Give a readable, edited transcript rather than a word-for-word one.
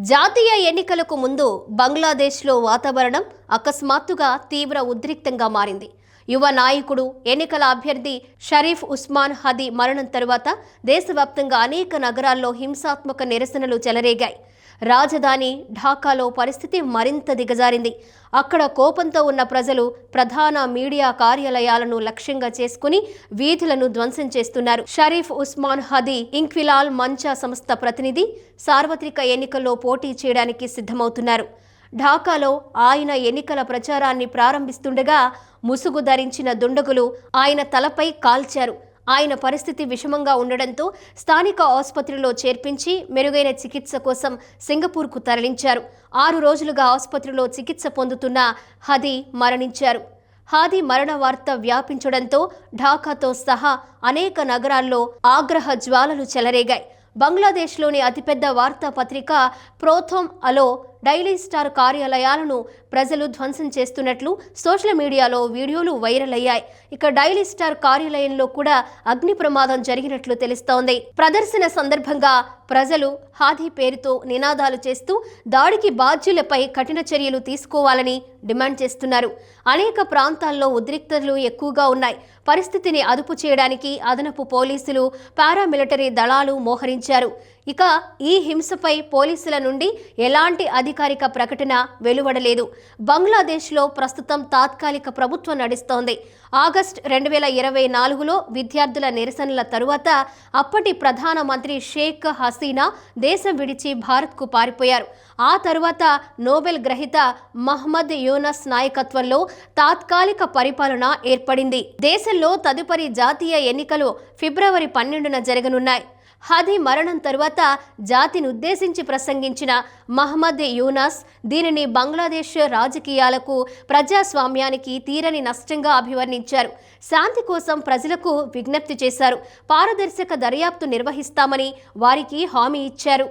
జాతీయ ఎన్నికలకు ముందు బంగ్లాదేశ్లో వాతావరణం అకస్మాత్తుగా తీవ్ర ఉద్రిక్తంగా మారింది. యువ నాయకుడు, ఎన్నికల అభ్యర్థి షరీఫ్ ఉస్మాన్ హదీ మరణం తరువాత దేశవ్యాప్తంగా అనేక నగరాల్లో హింసాత్మక నిరసనలు చెలరేగాయి. రాజధాని ఢాకాలో పరిస్థితి మరింత దిగజారింది. అక్కడ కోపంతో ఉన్న ప్రజలు ప్రధాన మీడియా కార్యాలయాలను లక్ష్యంగా చేసుకుని వీధులను ధ్వంసం చేస్తున్నారు. షరీఫ్ ఉస్మాన్ హదీ ఇంక్విలాల్ మంచా సంస్థ ప్రతినిధి సార్వత్రిక ఎన్నికల్లో పోటీ చేయడానికి సిద్ధమవుతున్నారు. ఢాకాలో ఆయన ఎన్నికల ప్రచారాన్ని ప్రారంభిస్తుండగా ముసుగు ధరించిన దుండగులు ఆయన తలపై కాల్చారు. ఆయన పరిస్థితి విషమంగా ఉండడంతో స్థానిక ఆసుపత్రిలో చేర్పించి మెరుగైన చికిత్స కోసం సింగపూర్కు తరలించారు. 6 రోజులుగా ఆసుపత్రిలో చికిత్స పొందుతున్న హదీ మరణించారు. హాదీ మరణ వార్త వ్యాపించడంతో ఢాకాతో సహా అనేక నగరాల్లో ఆగ్రహ జ్వాలలు చెలరేగాయి. బంగ్లాదేశ్లోని అతిపెద్ద వార్తాపత్రిక ప్రోథోమ్ అలో డైలీ స్టార్ కార్యాలయాలను ప్రజలు ధ్వంసం చేస్తున్నట్లు సోషల్ మీడియాలో వీడియోలు వైరల్ అయ్యాయి. ఇక డైలీ స్టార్ కార్యాలయంలో కూడా అగ్ని ప్రమాదం జరిగినట్లు తెలుస్తోంది. ప్రదర్శన సందర్భంగా ప్రజలు హాదీ పేరుతో నినాదాలు చేస్తూ దాడికి బాధ్యులపై కఠిన చర్యలు తీసుకోవాలని డిమాండ్ చేస్తున్నారు. అనేక ప్రాంతాల్లో ఉద్రిక్తతలు ఎక్కువగా ఉన్నాయి. పరిస్థితిని అదుపు చేయడానికి అదనపు పోలీసులు, పారామిలిటరీ దళాలు మోహరించారు. ఇక ఈ హింసపై పోలీసుల నుండి ఎలాంటి అధికారిక ప్రకటన వెలువడలేదు. బంగ్లాదేశ్లో ప్రస్తుతం తాత్కాలిక ప్రభుత్వం నడుస్తోంది. ఆగస్టు 2024లో విద్యార్థుల నిరసనల తరువాత అప్పటి ప్రధానమంత్రి షేక్ హసీనా దేశం విడిచి భారత్కు పారిపోయారు. ఆ తరువాత నోబెల్ గ్రహీత మహ్మద్ యూనస్ నాయకత్వంలో తాత్కాలిక పరిపాలన ఏర్పడింది. దేశంలో తదుపరి జాతీయ ఎన్నికలు ఫిబ్రవరి 12న జరగనున్నాయి. హదీ మరణం తరువాత జాతిని ఉద్దేశించి ప్రసంగించిన మహ్మద్ యూనస్ దీనిని బంగ్లాదేశ్ రాజకీయాలకు, ప్రజాస్వామ్యానికి తీరని నష్టంగా అభివర్ణించారు. శాంతి కోసం ప్రజలకు విజ్ఞప్తి చేశారు. పారదర్శక దర్యాప్తు నిర్వహిస్తామని వారికి హామీ ఇచ్చారు.